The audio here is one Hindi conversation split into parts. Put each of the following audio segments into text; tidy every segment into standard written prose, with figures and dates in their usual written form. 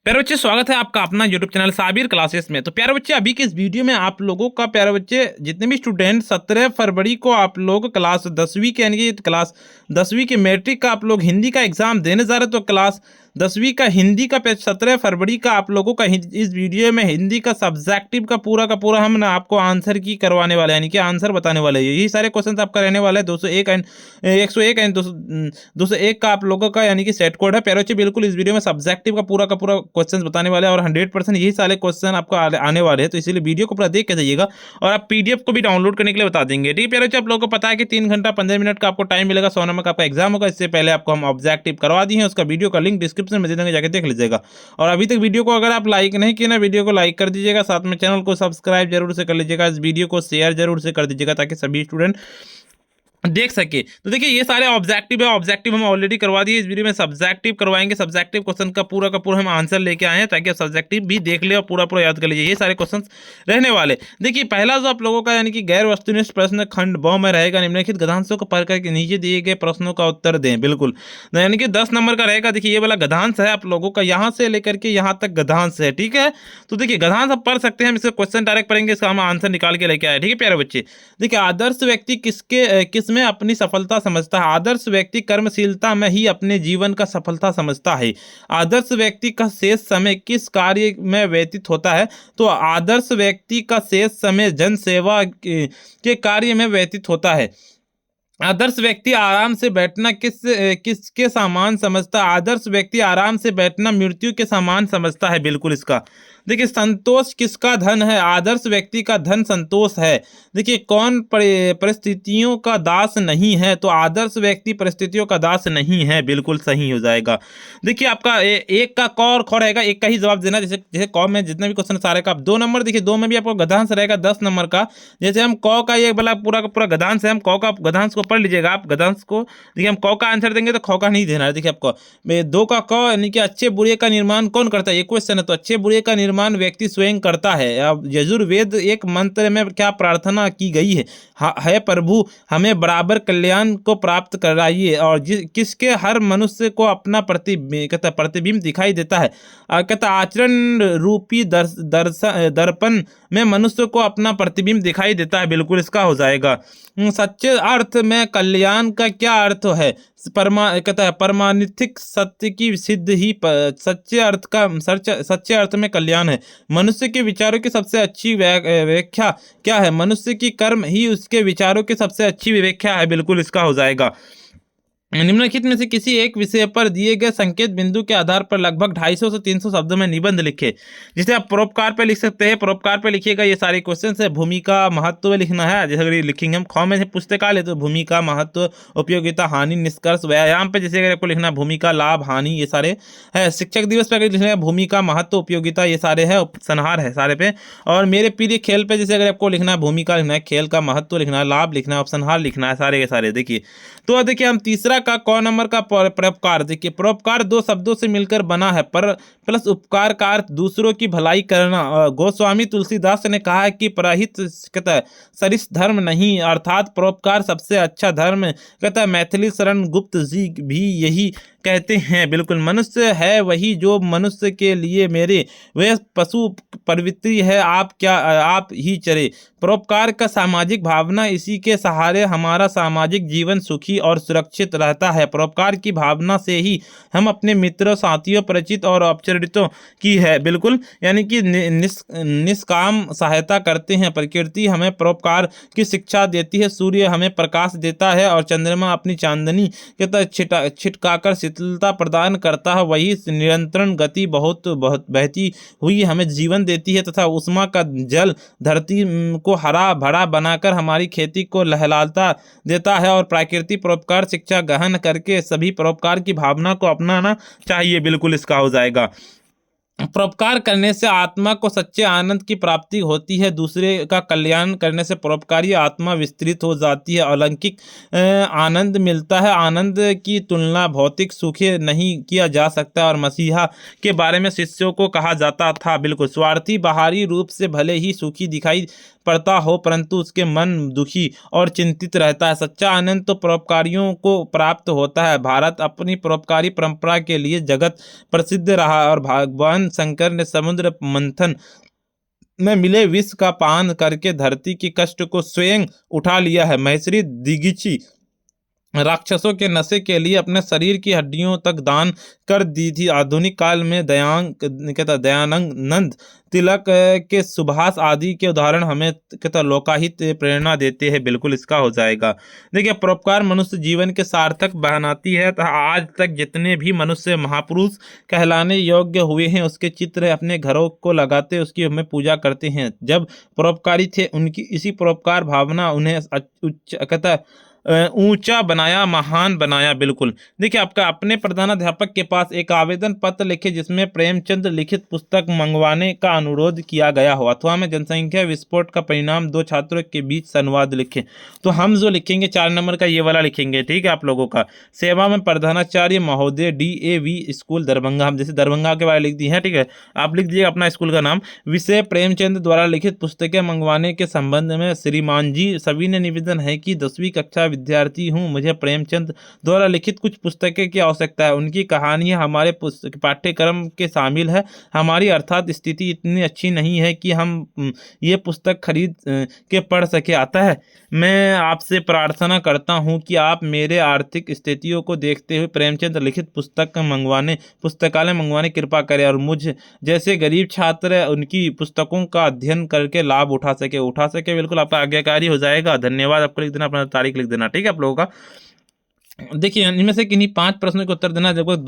प्यारे बच्चे, स्वागत है आपका अपना यूट्यूब चैनल साबिर क्लासेस में। तो प्यारे बच्चे, अभी के इस वीडियो में आप लोगों का प्यारे बच्चे जितने भी स्टूडेंट 17 फरवरी को आप लोग क्लास 10वीं के यानी कि क्लास 10वीं के मैट्रिक का आप लोग हिंदी का एग्जाम देने जा रहे, तो क्लास 10वीं का हिंदी का 17 फरवरी का आप लोगों का इस वीडियो में हिंदी का सब्जेक्टिव का पूरा हम ना आपको आंसर की करवाने वाले, यानी कि आंसर बताने वाले हैं। यही सारे क्वेश्चन आपका रहने वाला है। 201 एंड 101 एंड 201 का आप लोगों का यानी कि सेट कोड है। प्यारे बच्चे, बिल्कुल इस वीडियो में सब्जेक्टिव का पूरा क्वेश्चन बताने वाले हैं और 100% यही सारे क्वेश्चन आपको आने वाले हैं। तो इसीलिए वीडियो को पूरा देख के जाइएगा और आप पीडीएफ को भी डाउनलोड करने के लिए बता देंगे। ठीक है प्यारे बच्चे, आप लोगों को पता है कि 3 घंटा 15 मिनट का आपको टाइम मिलेगा। 100 नंबर का आपका एग्जाम होगा। इससे पहले आपको हम ऑब्जेक्टिव करवा दिए हैं, उसका वीडियो का लिंक डिस्क्रिप्शन में दे देंगे, जाके देख लीजिएगा। और अभी तक वीडियो को अगर आप लाइक नहीं किए ना, वीडियो को लाइक कर दीजिएगा, साथ में चैनल को सब्सक्राइब जरूर से कर लीजिएगा, इस वीडियो को शेयर जरूर से कर दीजिएगा ताकि सभी स्टूडेंट देख सके। तो देखिए, ये सारे ऑब्जेक्टिव है, ऑब्जेक्टिव हम ऑलरेडी करवा दिए। इस वीडियो में सब्जेक्टिव करवाएंगे। सब्जेक्टिव क्वेश्चन का पूरा हम आंसर लेके आए हैं ताकि आप सब्जेक्टिव भी देख ले और पूरा याद कर लीजिए। ये सारे क्वेश्चन रहने वाले। देखिए, पहला जो आप लोगों का यानी कि गैर वस्तुनिष्ठ प्रश्न खंड ब में रहेगा। निम्नलिखित गद्यांशों को पढ़कर के नीचे दिए गए प्रश्नों का उत्तर दें। बिल्कुल, यानी कि 10 नंबर का रहेगा। देखिए, ये वाला गद्यांश है आप लोगों का, यहाँ से लेकर के यहाँ तक गद्यांश है। ठीक है, तो देखिए गद्यांश आप पढ़ सकते हैं, हम इसका क्वेश्चन डायरेक्ट पढ़ेंगे, इसका हम आंसर निकाल के लेके आए। ठीक है प्यारे बच्चे, देखिए आदर्श व्यक्ति किस में अपनी सफलता समझता है। आदर्श व्यक्ति कर्मशीलता में ही अपने जीवन का सफलता समझता है। आदर्श व्यक्ति का शेष समय किस कार्य में व्यतीत होता है। तो आदर्श व्यक्ति का शेष समय जन सेवा के कार्य में व्यतीत होता है। आदर्श व्यक्ति आराम से बैठना किसके सामान समझता है। आदर्श व्यक्ति आराम से बैठना मृत्यु के सामान समझता है। बिल्कुल इसका देखिए, संतोष किसका धन है। आदर्श व्यक्ति का धन संतोष है। देखिए, कौन परिस्थितियों का दास नहीं है। तो आदर्श व्यक्ति परिस्थितियों का दास नहीं है। बिल्कुल सही हो जाएगा। देखिए, आपका एक का क और ख रहेगा, एक का ही जवाब देना। जैसे जैसे क में जितने भी क्वेश्चन सारे का 2 नंबर, देखिए 2 में भी आपको गद्यांश रहेगा 10 नंबर का। जैसे हम क का ये वाला का पूरा गद्यांश है, हम क का गद्यांश को पढ़ लीजिएगा आप। गद्यांश को देखिए, हम क का आंसर देंगे तो ख का नहीं देना है। देखिए आपको 2 का क यानी कि अच्छे बुरे का निर्माण कौन करता है, ये क्वेश्चन है। तो अच्छे बुरे का निर्माण व्यक्ति स्वयं करता है। अब यजुर्वेद एक मंत्र में क्या प्रार्थना की गई है। है प्रभु हमें बराबर कल्याण को प्राप्त कराइए। और किसके हर मनुष्य को अपना प्रतिबिंब दिखाई देता है। कहता आचरण रूपी दर्पण में मनुष्य को अपना प्रतिबिंब दिखाई देता है। बिल्कुल इसका हो जाएगा। सच्चे अर्थ में कल्याण का क्या अर्थ है। कहता है परमाणिक सत्य की सिद्ध ही सच्चे अर्थ में कल्याण है। मनुष्य के विचारों की सबसे अच्छी व्याख्या क्या है। मनुष्य की कर्म ही उसके विचारों की सबसे अच्छी व्याख्या है। बिल्कुल इसका हो जाएगा। निम्नलिखित में से किसी एक विषय पर दिए गए संकेत बिंदु के आधार पर लगभग 250 से 300 शब्दों में निबंध लिखे। जिसे आप परोपकार पे लिख सकते हैं। परोपकार पे लिखिएगा। ये सारे क्वेश्चन है। भूमिका महत्व लिखना है। जैसे अगर लिखेंगे हम ख में से पुस्तकालय, तो भूमिका महत्व उपयोगिता हानि निष्कर्ष। व्यायाम पे जैसे अगर आपको लिखना भूमिका लाभ हानि, ये सारे है। शिक्षक दिवस पे अगर लिखना है भूमिका महत्व उपयोगिता, ये सारे है। उपसंहार है सारे पे। और मेरे प्रिय खेल पे जैसे अगर आपको लिखना है भूमिका लिखना है, खेल का महत्व लिखना है, लाभ लिखना है, उपसंहार लिखना है, सारे के सारे। देखिए, तो देखिए हम तीसरा का क नंबर का परोपकार। देखिए, परोपकार 2 शब्दों से मिलकर बना है। पर प्लस उपकार का अर्थ दूसरों की भलाई करना। गोस्वामी तुलसीदास ने कहा है कि परहित कहता है सरिस धर्म नहीं, अर्थात परोपकार सबसे अच्छा धर्म। कहता है मैथिली शरण गुप्त जी भी यही कहते हैं। बिल्कुल, मनुष्य है वही जो मनुष्य के लिए मेरे, वह पशु प्रवृत्ति है आप ही चरे। परोपकार का सामाजिक भावना, इसी के सहारे हमारा सामाजिक जीवन सुखी और सुरक्षित रहता है। परोपकार की भावना से ही हम अपने मित्रों साथियों परिचित और अपरिचितों की है। बिल्कुल, यानी कि निष्काम सहायता करते हैं। प्रकृति हमें परोपकार की शिक्षा देती है। सूर्य हमें प्रकाश देता है और चंद्रमा अपनी चांदनी के छिटकाकर शीतलता प्रदान करता है। वही निरंतर गति बहुत बहती हुई हमें जीवन देती है तथा उष्मा का जल धरती को हरा भरा बनाकर हमारी खेती को लहलाता देता है। और प्राकृतिक परोपकार शिक्षा ग्रहण करके सभी परोपकार की भावना को अपनाना चाहिए। बिल्कुल इसका हो जाएगा। परोपकार करने से आत्मा को सच्चे आनंद की प्राप्ति होती है। दूसरे का कल्याण करने से परोपकारी आत्मा विस्तृत हो जाती है। अलौकिक आनंद मिलता है। आनंद की तुलना भौतिक सुख नहीं किया जा सकता। और मसीहा के बारे में शिष्यों को कहा जाता था। बिल्कुल, स्वार्थी बाहरी रूप से भले ही सुखी दिखाई पड़ता हो, परंतु उसके मन दुखी और चिंतित रहता है। सच्चा आनंद तो परोपकारियों को प्राप्त होता है। भारत अपनी परोपकारी परंपरा के लिए जगत प्रसिद्ध रहा और भगवान शंकर ने समुद्र मंथन में मिले विष का पान करके धरती के कष्ट को स्वयं उठा लिया है। महर्षि दिगीची राक्षसों के नशे के लिए अपने शरीर की हड्डियों तक दान कर दी थी। आधुनिक काल में दयानंद तिलक के सुभाष आदि के उदाहरण हमें लोकाहित प्रेरणा देते हैं। बिल्कुल इसका हो जाएगा। देखिए, परोपकार मनुष्य जीवन के सार्थक बनाती है। तो आज तक जितने भी मनुष्य महापुरुष कहलाने योग्य हुए हैं, उसके चित्र अपने घरों को लगाते उसकी हमें पूजा करते हैं। जब परोपकारी थे, उनकी इसी परोपकार भावना उन्हें ऊंचा बनाया, महान बनाया। बिल्कुल। देखिए, आपका अपने प्रधानाध्यापक के पास एक आवेदन पत्र लिखे जिसमें प्रेमचंद लिखित पुस्तक मंगवाने का अनुरोध किया गया हो, अथवा में जनसंख्या विस्फोट का परिणाम दो छात्रों के बीच संवाद लिखे। तो हम जो लिखेंगे 4 नंबर का ये वाला लिखेंगे, ठीक है। आप लोगों का सेवा में प्रधानाचार्य महोदय DAV स्कूल दरभंगा, हम जैसे दरभंगा के बारे लिख दी है, ठीक है। आप लिख दीजिए अपना स्कूल का नाम। विषय प्रेमचंद द्वारा लिखित पुस्तकें मंगवाने के संबंध में श्रीमान जी सभी ने निवेदन है कि 10वीं कक्षा विद्यार्थी हूँ, मुझे प्रेमचंद द्वारा लिखित कुछ पुस्तकें की आवश्यकता है। उनकी कहानियाँ हमारे पाठ्यक्रम के शामिल है। हमारी अर्थात स्थिति इतनी अच्छी नहीं है कि हम ये पुस्तक खरीद के पढ़ सके। आता है, मैं आपसे प्रार्थना करता हूँ कि आप मेरे आर्थिक स्थितियों को देखते हुए प्रेमचंद लिखित पुस्तकालय मंगवाने कृपा करें और मुझ जैसे गरीब छात्र उनकी पुस्तकों का अध्ययन करके लाभ उठा सके। बिल्कुल आपका आज्ञाकारी हो जाएगा। धन्यवाद। आपको लिख देना, अपना तारीख लिख देना, ठीक है आप लोगों का। देखिए, इनमें से किन्हीं 5 प्रश्नों के उत्तर देना लगभग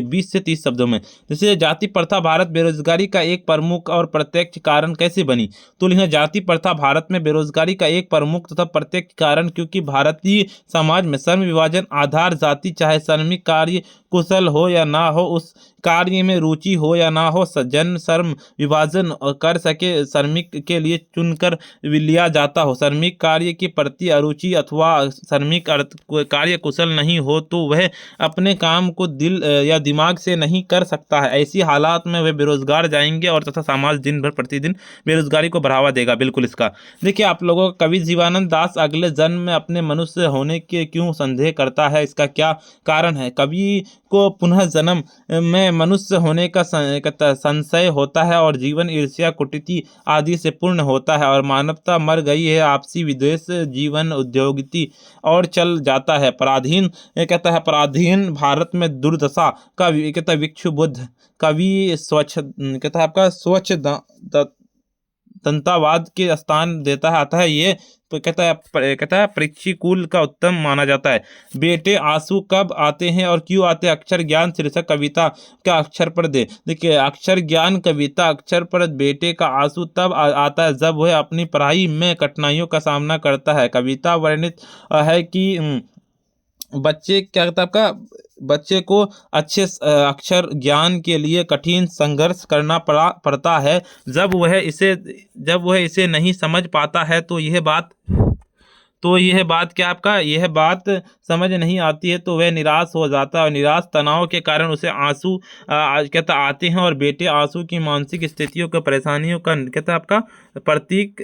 20 से 30 शब्दों में। जैसे जाति प्रथा भारत बेरोजगारी का एक प्रमुख और प्रत्यक्ष कारण कैसे बनी? तो लिखना जाति प्रथा भारत में बेरोजगारी का एक प्रमुख तथा प्रत्यक्ष कारण, क्योंकि भारतीय समाज में श्रम विभाजन आधार जाति, चाहे श्रमिक कार्य कुशल हो या ना हो, उस कार्य में रुचि हो या ना हो, जन श्रम विभाजन कर सके श्रमिक के लिए चुनकर लिया जाता हो। श्रमिक कार्य के प्रति अरुचि अथवा श्रमिक कार्य कुशल नहीं हो तो वह अपने काम को दिल या दिमाग से नहीं कर सकता है। ऐसी हालात में वह बेरोजगार जाएंगे और तथा समाज दिन भर प्रतिदिन बेरोजगारी को बढ़ावा देगा। बिल्कुल इसका। देखिए, आप लोगों का कवि जीवानंद दास अगले जन्म में अपने मनुष्य होने के क्यों संदेह करता है, इसका क्या कारण है? कवि को पुनः जन्म में मनुष्य होने का संशय होता है और जीवन ईर्ष्या कुटिति आदि से पूर्ण होता है और मानवता मर गई है। आपसी विद्वेष जीवन उद्योगिती और चल जाता है। पराधीन भारत में दुर्दशा का विक्षु बुद्ध कवि स्वच्छ दंतावाद के स्थान देता है। अतः ये कहता है परीक्षिकुल का उत्तम माना जाता है। बेटे आंसू कब आते हैं और क्यों आते हैं? अक्षर ज्ञान शीर्षक कविता का अक्षर पर दे। देखिए, अक्षर ज्ञान कविता अक्षर पर बेटे का आंसू तब आता है जब वह अपनी पढ़ाई में कठिनाइयों का सामना करता है। कविता वर्णित है कि बच्चे को अच्छे अक्षर ज्ञान के लिए कठिन संघर्ष करना पड़ता है। जब वह इसे नहीं समझ पाता है तो यह बात समझ नहीं आती है तो वह निराश हो जाता है और निराश तनाव के कारण उसे आंसू आते हैं और बेटे आंसू की मानसिक स्थितियों का परेशानियों का आपका प्रतीक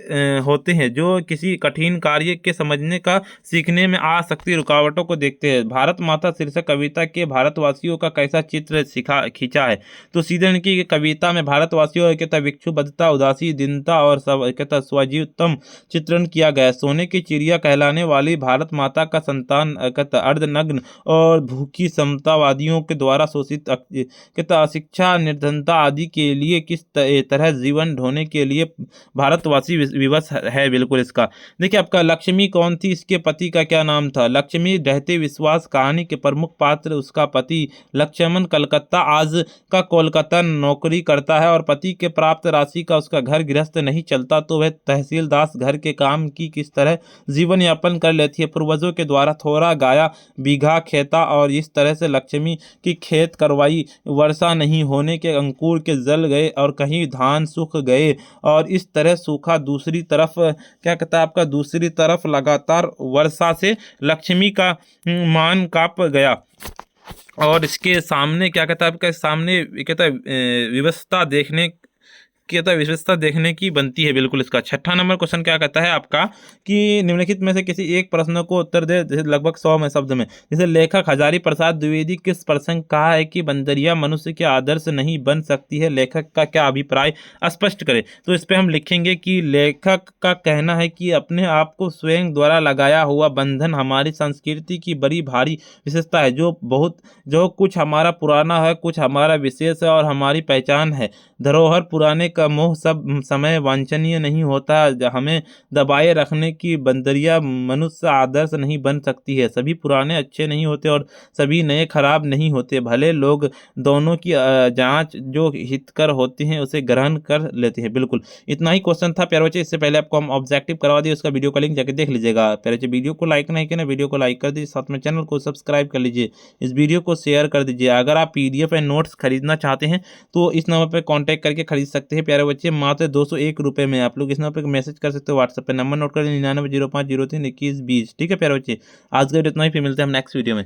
होते हैं, जो किसी कठिन कार्य के समझने का सीखने में आ सकती रुकावटों को देखते हैं। भारत माता शीर्षक कविता के भारतवासियों का कैसा चित्र खींचा है? तो सीधे की कविता में भारतवासियों विक्षुब्धता, उदासी, दीनता और स्वजीवतम चित्रण किया गया है। सोने की चिड़िया कहलाने वाली भारत माता का संतान अर्धनग्न और भूखी समतावादियों के द्वारा शोषित शिक्षा, निर्धनता आदि के लिए किस तरह जीवन ढोने के लिए भारतवासी विवश है। बिल्कुल इसका। देखिए, आपका लक्ष्मी कौन थी, इसके पति का क्या नाम था? लक्ष्मी रहते विश्वास कहानी के प्रमुख पात्र उसका पति लक्ष्मण कलकत्ता आज का कोलकाता नौकरी करता है और पति के प्राप्त राशि का उसका घर गृहस्थ नहीं चलता तो वह तहसीलदार घर के काम की किस तरह जीवन यापन कर लेती है। पूर्वजों के द्वारा थोड़ा गाया बीघा खेता और इस तरह से लक्ष्मी की खेत करवाई। वर्षा नहीं होने के अंकुर के जल गए और कहीं धान सूख गए और इस तरह सूखा। दूसरी तरफ लगातार वर्षा से लक्ष्मी का मान कांप गया और इसके सामने विवशता देखने मुख्यतः विशेषता देखने की बनती है। बिल्कुल। इसका 6वां नंबर क्वेश्चन क्या कहता है आपका कि निम्नलिखित में से किसी एक प्रश्न को उत्तर दे, जैसे लगभग 100 में शब्द में। जैसे लेखक हजारी प्रसाद द्विवेदी किस प्रसंग कहा है कि बंदरिया मनुष्य के आदर्श नहीं बन सकती है, लेखक का क्या अभिप्राय स्पष्ट करे। तो इस पे हम लिखेंगे कि लेखक का कहना है कि अपने आप को स्वयं द्वारा लगाया हुआ बंधन हमारी संस्कृति की बड़ी भारी विशेषता है। जो कुछ हमारा पुराना है, कुछ हमारा विशेष है और हमारी पहचान है। धरोहर पुराने का मोह सब समय वांछनीय नहीं होता। हमें दबाए रखने की बंदरिया मनुष्य आदर्श नहीं बन सकती है। सभी पुराने अच्छे नहीं होते और सभी नए खराब नहीं होते। भले लोग दोनों की जांच जो हितकर होती हैं उसे ग्रहण कर लेते हैं। बिल्कुल। इतना ही क्वेश्चन था प्यारे बच्चे। इससे पहले आपको हम ऑब्जेक्टिव करवा दिए, उसका वीडियो का लिंक जाके देख लीजिएगा। प्यारे बच्चे वीडियो को लाइक नहीं किया ना, वीडियो को लाइक कर दीजिए, साथ में चैनल को सब्सक्राइब कर लीजिए, इस वीडियो को शेयर कर दीजिए। अगर आप PDF एंड नोट्स खरीदना चाहते हैं तो इस नंबर पर कॉन्टैक्ट करके खरीद सकते हैं प्यारे बच्चे। मात्र 201 रुपये में आप लोग इस नंबर पर मैसेज कर सकते हो। व्हाट्सएप पर नंबर नोट कर 9905032120। ठीक है प्यारे बच्चे, आज का वीडियो इतना ही, फिर मिलते हैं हम नेक्स्ट वीडियो में।